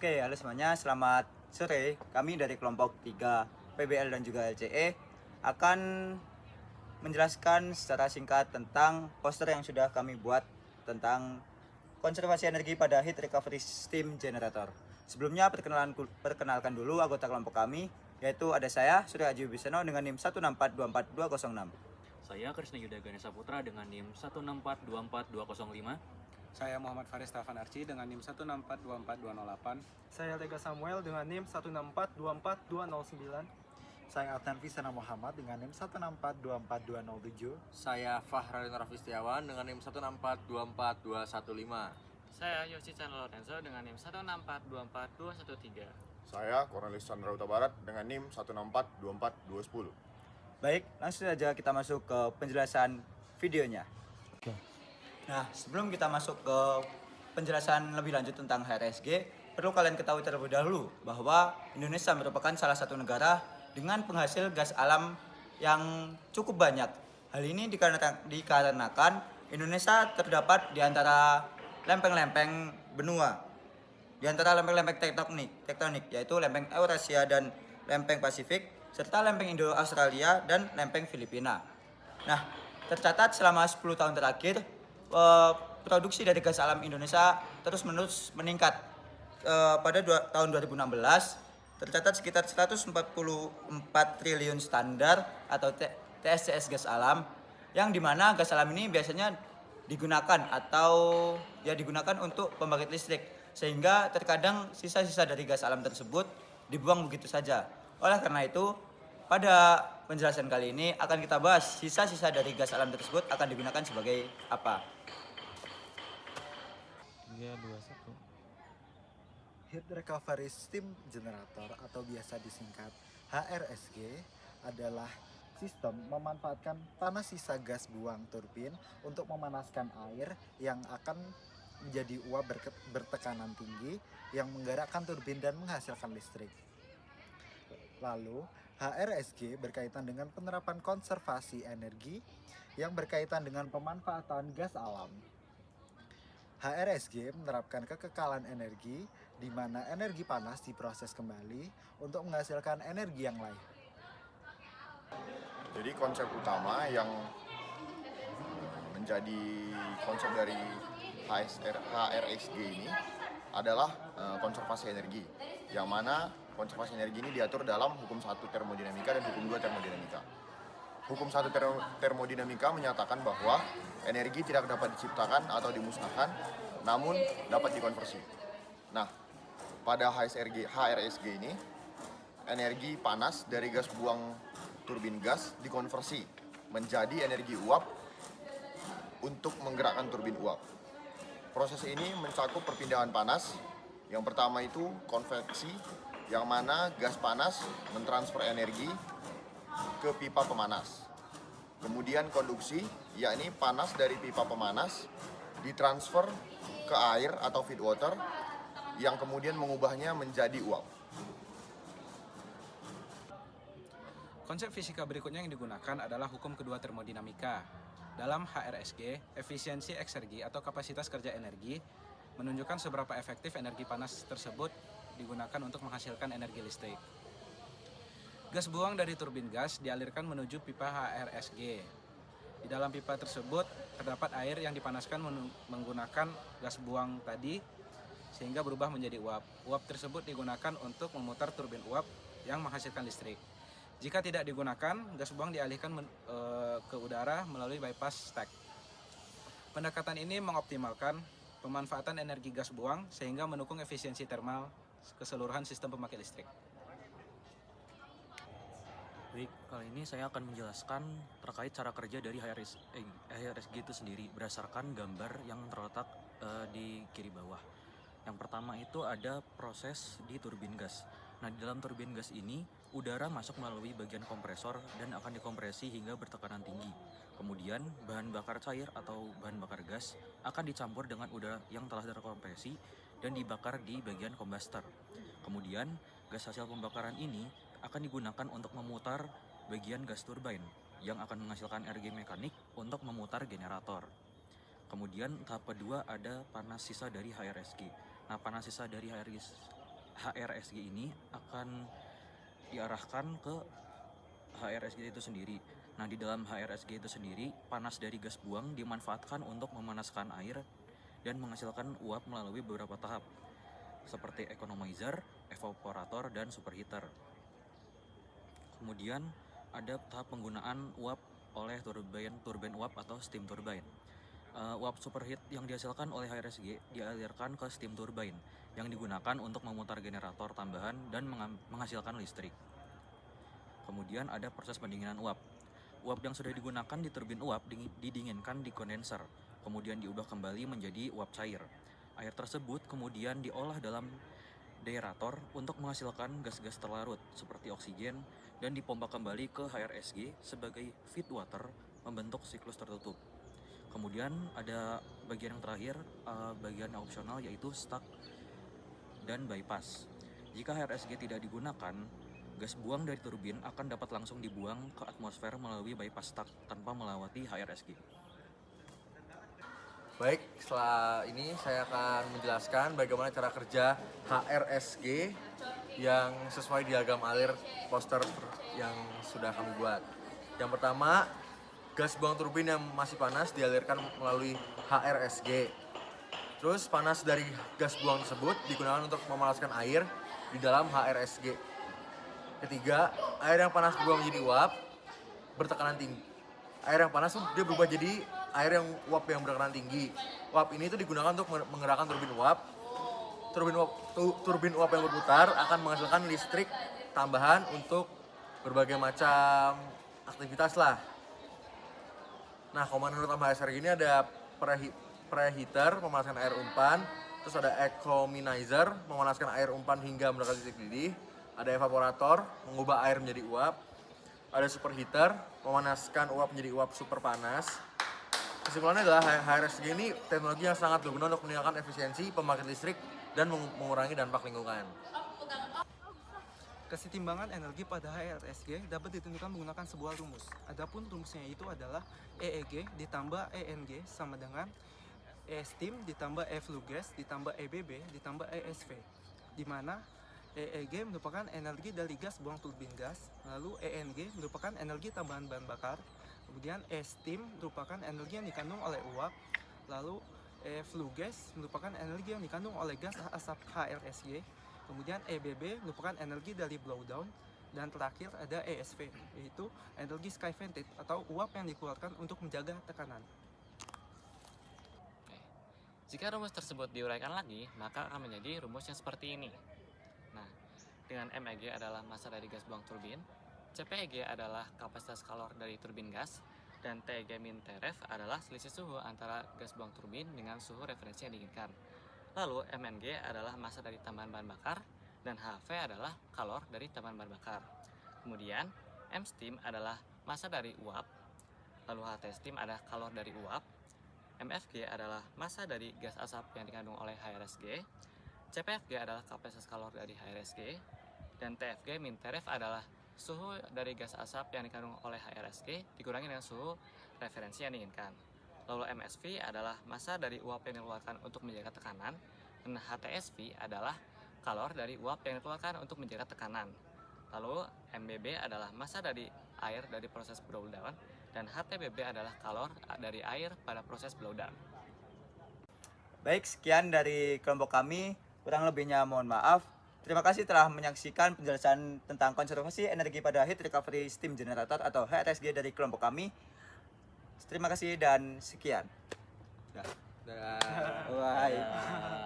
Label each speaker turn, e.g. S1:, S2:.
S1: Oke, halo semuanya, selamat sore. Kami dari kelompok 3 PBL dan juga LCE akan menjelaskan secara singkat tentang poster yang sudah kami buat tentang konservasi energi pada heat recovery steam generator. Sebelumnya perkenalkan dulu anggota kelompok kami, yaitu ada saya Surya Aji Wibisono dengan NIM 164242206.
S2: Saya Krisna Yuda Ganesha Putra dengan NIM 164244205.
S3: Saya Muhammad Faris Taufan Arci dengan NIM 164242208.
S4: Saya Lega Samuel dengan NIM 164242209.
S5: Saya Adnan Fisana Muhammad dengan NIM 164242207.
S6: Saya Fahralin Rafi Setiawan dengan NIM 164242115.
S7: Saya Yosi Chandra Lorenzo dengan NIM 164242213.
S8: Saya Cornelis Chandra Huta Barat dengan NIM 164242010.
S1: Baik, langsung saja kita masuk ke penjelasan videonya. Nah, sebelum kita masuk ke penjelasan lebih lanjut tentang HRSG, perlu kalian ketahui terlebih dahulu bahwa Indonesia merupakan salah satu negara dengan penghasil gas alam yang cukup banyak. Hal ini dikarenakan Indonesia terdapat di antara lempeng-lempeng benua, di antara lempeng-lempeng tektonik, yaitu lempeng Eurasia dan lempeng Pasifik, serta lempeng Indo-Australia dan lempeng Filipina. Nah, tercatat selama 10 tahun terakhir, produksi dari gas alam Indonesia terus-menerus meningkat. Pada tahun 2016 tercatat sekitar 144 triliun standar atau TSCS gas alam, yang dimana gas alam ini biasanya digunakan untuk pembangkit listrik, sehingga terkadang sisa-sisa dari gas alam tersebut dibuang begitu saja. Oleh karena itu, pada penjelasan kali ini akan kita bahas sisa-sisa dari gas alam tersebut akan digunakan sebagai apa.
S2: 321.
S5: Heat Recovery Steam Generator atau biasa disingkat HRSG adalah sistem memanfaatkan panas sisa gas buang turbin untuk memanaskan air yang akan menjadi uap bertekanan tinggi yang menggerakkan turbin dan menghasilkan listrik. Lalu, HRSG berkaitan dengan penerapan konservasi energi yang berkaitan dengan pemanfaatan gas alam. HRSG menerapkan kekekalan energi di mana energi panas diproses kembali untuk menghasilkan energi yang lain.
S8: Jadi konsep utama yang menjadi konsep dari HRSG ini adalah konservasi energi, yang mana konservasi energi ini diatur dalam hukum 1 termodinamika dan hukum 2 termodinamika. Hukum 1 termodinamika menyatakan bahwa energi tidak dapat diciptakan atau dimusnahkan, namun dapat dikonversi. Nah, pada HRSG ini, energi panas dari gas buang turbin gas dikonversi menjadi energi uap untuk menggerakkan turbin uap. Proses ini mencakup perpindahan panas. Yang pertama itu konveksi, yang mana gas panas mentransfer energi ke pipa pemanas. Kemudian konduksi, yakni panas dari pipa pemanas ditransfer ke air atau feed water yang kemudian mengubahnya menjadi uap.
S3: Konsep fisika berikutnya yang digunakan adalah hukum kedua termodinamika. Dalam HRSG, efisiensi eksergi atau kapasitas kerja energi menunjukkan seberapa efektif energi panas tersebut digunakan untuk menghasilkan energi listrik. Gas buang dari turbin gas dialirkan menuju pipa HRSG. Di dalam pipa tersebut terdapat air yang dipanaskan menggunakan gas buang tadi sehingga berubah menjadi uap. Uap tersebut digunakan untuk memutar turbin uap yang menghasilkan listrik. Jika tidak digunakan, gas buang dialihkan ke udara melalui bypass stack. Pendekatan ini mengoptimalkan pemanfaatan energi gas buang sehingga mendukung efisiensi termal keseluruhan sistem pembangkit listrik.
S2: Baik, kali ini saya akan menjelaskan terkait cara kerja dari HRSG itu sendiri berdasarkan gambar yang terletak di kiri bawah. Yang pertama itu ada proses di turbin gas. Nah, di dalam turbin gas ini, udara masuk melalui bagian kompresor dan akan dikompresi hingga bertekanan tinggi. Kemudian, bahan bakar cair atau bahan bakar gas akan dicampur dengan udara yang telah terkompresi dan dibakar di bagian combustor. Kemudian, gas hasil pembakaran ini akan digunakan untuk memutar bagian gas turbine yang akan menghasilkan energi mekanik untuk memutar generator. Kemudian tahap kedua ada panas sisa dari HRSG. Nah, panas sisa dari HRSG ini akan diarahkan ke HRSG itu sendiri. Nah, di dalam HRSG itu sendiri, panas dari gas buang dimanfaatkan untuk memanaskan air dan menghasilkan uap melalui beberapa tahap, seperti economizer, evaporator, dan superheater. Kemudian ada tahap penggunaan uap oleh turbin uap atau steam turbine. Uap superheat yang dihasilkan oleh HRSG dialirkan ke steam turbine yang digunakan untuk memutar generator tambahan dan menghasilkan listrik. Kemudian ada proses pendinginan uap. Uap yang sudah digunakan di turbin uap didinginkan di kondenser, kemudian diubah kembali menjadi uap cair. Air tersebut kemudian diolah dalam deaerator untuk menghasilkan gas-gas terlarut seperti oksigen dan dipompa kembali ke HRSG sebagai feed water membentuk siklus tertutup. Kemudian ada bagian yang terakhir, bagian yang opsional, yaitu stack dan bypass. Jika HRSG tidak digunakan, gas buang dari turbin akan dapat langsung dibuang ke atmosfer melalui bypass stack tanpa melewati HRSG.
S6: Baik, setelah ini saya akan menjelaskan bagaimana cara kerja HRSG yang sesuai diagram alir poster yang sudah kami buat. Yang pertama, gas buang turbin yang masih panas dialirkan melalui HRSG. Terus panas dari gas buang tersebut digunakan untuk memanaskan air di dalam HRSG. Ketiga, air yang panas berubah menjadi uap bertekanan tinggi. Air yang panas dia berubah jadi air yang uap yang bertekanan tinggi. Uap ini itu digunakan untuk menggerakkan turbin uap. Turbin uap yang berputar akan menghasilkan listrik tambahan untuk berbagai macam aktivitas lah. Nah, komponen utama HRSG ini ada preheater memanaskan air umpan, terus ada economizer memanaskan air umpan hingga mendekati titik didih, ada evaporator mengubah air menjadi uap, ada superheater memanaskan uap menjadi uap super panas. Kesimpulannya adalah HRSG ini teknologi yang sangat berguna untuk meningkatkan efisiensi pembangkit listrik dan mengurangi dampak lingkungan.
S4: Kesetimbangan energi pada HRSG dapat ditentukan menggunakan sebuah rumus. Adapun rumusnya itu adalah EEG ditambah ENG sama dengan E steam ditambah E flue gas ditambah EBB ditambah ESV, di mana EEG merupakan energi dari gas buang turbin gas, lalu ENG merupakan energi tambahan bahan bakar, kemudian E steam merupakan energi yang dikandung oleh uap, lalu E flue gas merupakan energi yang dikandung oleh gas asap HRSG, kemudian EBB merupakan energi dari blowdown, dan terakhir ada ESV, yaitu energi sky vented atau uap yang dikeluarkan untuk menjaga tekanan.
S7: Jika rumus tersebut diuraikan lagi, maka akan menjadi rumus yang seperti ini. Nah, dengan MEG adalah massa dari gas buang turbin, CPEG adalah kapasitas kalor dari turbin gas, dan TEG min Tref adalah selisih suhu antara gas buang turbin dengan suhu referensi yang diinginkan. Lalu MNG adalah massa dari tambahan bahan bakar, dan HV adalah kalor dari tambahan bahan bakar. Kemudian M steam adalah massa dari uap, lalu HT steam adalah kalor dari uap, MFG adalah massa dari gas asap yang dikandung oleh HRSG, CPFG adalah kapasitas kalor dari HRSG, dan TFG min Tref adalah suhu dari gas asap yang dikandung oleh HRSG dikurangi dengan suhu referensi yang diinginkan. Lalu MSV adalah massa dari uap yang dikeluarkan untuk menjaga tekanan, dan HTSV adalah kalor dari uap yang dikeluarkan untuk menjaga tekanan. Lalu MBB adalah massa dari air dari proses blowdown, dan HTBB adalah kalor dari air pada proses blowdown.
S1: Baik, sekian dari kelompok kami. Kurang lebihnya mohon maaf. Terima kasih telah menyaksikan penjelasan tentang konservasi energi pada Heat Recovery Steam Generator atau HRSG dari kelompok kami. Terima kasih dan sekian.
S6: Dah.
S1: Bye.